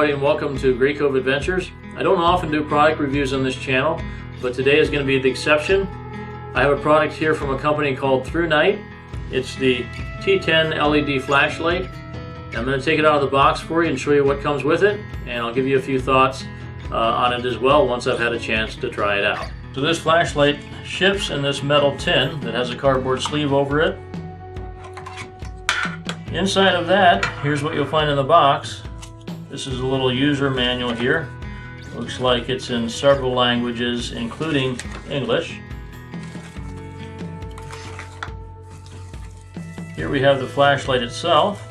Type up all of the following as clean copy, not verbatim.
everybody, and welcome to Great Cove Adventures. I don't often do product reviews on this channel, but today is going to be the exception. I have a product here from a company called ThruNite. It's the T10 LED flashlight. I'm going to take it out of the box for you and show you what comes with it, and I'll give you a few thoughts on it as well once I've had a chance to try it out. So this flashlight ships in this metal tin that has a cardboard sleeve over it. Inside of that, here's what you'll find in the box. This is a little user manual here. Looks like it's in several languages, including English. Here we have the flashlight itself.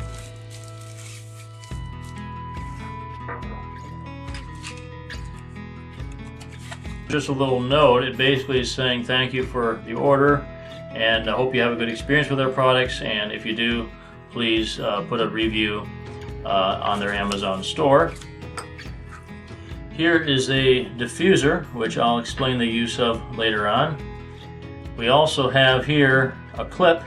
Just a little note, it basically is saying thank you for the order, and I hope you have a good experience with our products, and if you do, please put a review on their Amazon store. Here is a diffuser, which I'll explain the use of later on. We also have here a clip.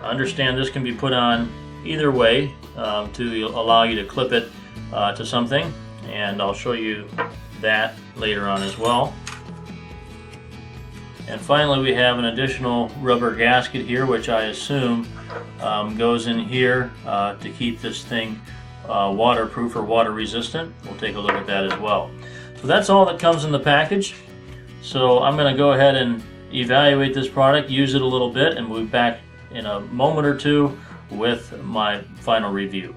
Understand this can be put on either way to allow you to clip it to something, and I'll show you that later on as well. And finally, we have an additional rubber gasket here, which I assume goes in here to keep this thing waterproof or water resistant. We'll take a look at that as well. So that's all that comes in the package. So I'm going to go ahead and evaluate this product, use it a little bit, and we'll be back in a moment or two with my final review.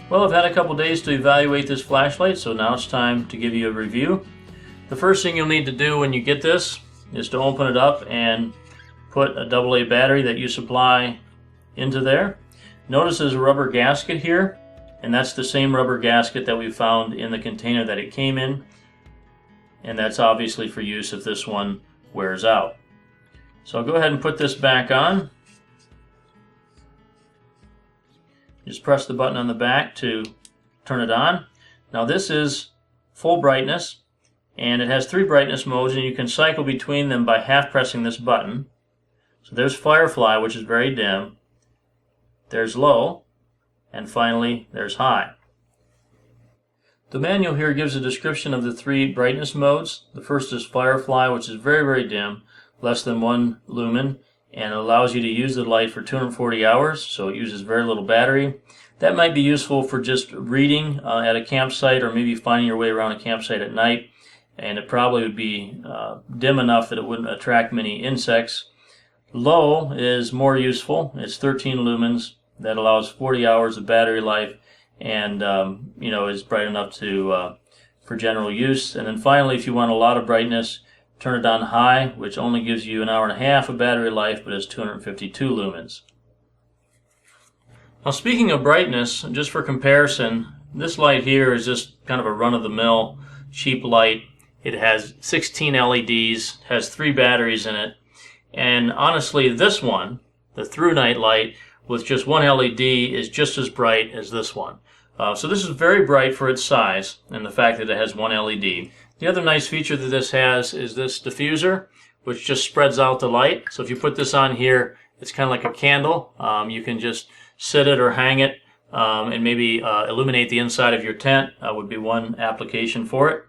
Well, I've had a couple days to evaluate this flashlight, so now it's time to give you a review. The first thing you'll need to do when you get this is to open it up and put a AA battery that you supply into there. Notice there's a rubber gasket here, and that's the same rubber gasket that we found in the container that it came in, and that's obviously for use if this one wears out. So I'll go ahead and put this back on. Just press the button on the back to turn it on. Now this is full brightness, and it has 3 brightness modes, and you can cycle between them by half pressing this button. So there's Firefly, which is very dim. There's low, and finally there's high. The manual here gives a description of the 3 brightness modes. The first is Firefly, which is very, very dim, less than 1 lumen, and it allows you to use the light for 240 hours, so it uses very little battery. That might be useful for just reading at a campsite, or maybe finding your way around a campsite at night, and it probably would be dim enough that it wouldn't attract many insects. Low is more useful. It's 13 lumens. That allows 40 hours of battery life, and is bright enough to for general use. And then finally, if you want a lot of brightness, turn it on high, which only gives you an hour and a half of battery life, but is 252 lumens. Now, speaking of brightness, just for comparison, this light here is just kind of a run-of-the-mill cheap light. It has 16 LEDs, has 3 batteries in it, and honestly, this one, the ThruNite light, with just 1 LED is just as bright as this one. So this is very bright for its size and the fact that it has 1 LED. The other nice feature that this has is this diffuser, which just spreads out the light. So if you put this on here, it's kind of like a candle. You can just sit it or hang it and maybe illuminate the inside of your tent. Would be one application for it.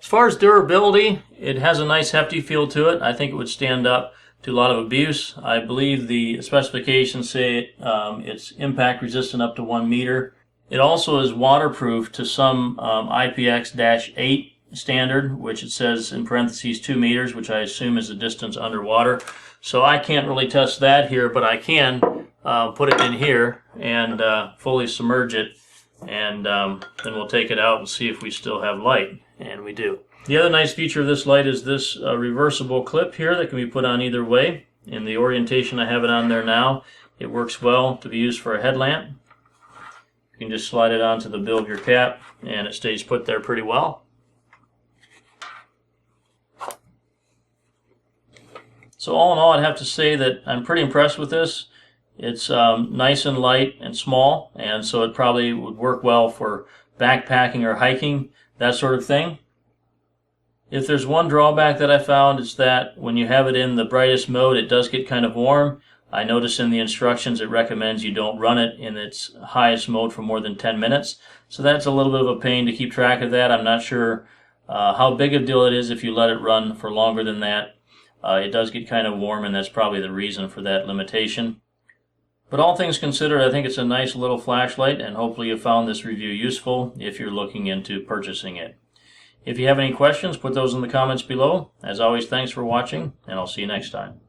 As far as durability, it has a nice hefty feel to it. I think it would stand up to a lot of abuse. I believe the specifications say it's impact resistant up to 1 meter. It also is waterproof to some IPX-8 standard, which it says in parentheses 2 meters, which I assume is the distance underwater. So I can't really test that here, but I can put it in here and fully submerge it, and then we'll take it out and see if we still have light, and we do. The other nice feature of this light is this reversible clip here that can be put on either way. In the orientation I have it on there now, it works well to be used for a headlamp. You can just slide it onto the bill of your cap and it stays put there pretty well. So all in all, I'd have to say that I'm pretty impressed with this. It's nice and light and small, and so it probably would work well for backpacking or hiking, that sort of thing. If there's one drawback that I found, it's that when you have it in the brightest mode, it does get kind of warm. I notice in the instructions it recommends you don't run it in its highest mode for more than 10 minutes. So that's a little bit of a pain to keep track of that. I'm not sure how big a deal it is if you let it run for longer than that. It does get kind of warm, and that's probably the reason for that limitation. But all things considered, I think it's a nice little flashlight, and hopefully you found this review useful if you're looking into purchasing it. If you have any questions, put those in the comments below. As always, thanks for watching, and I'll see you next time.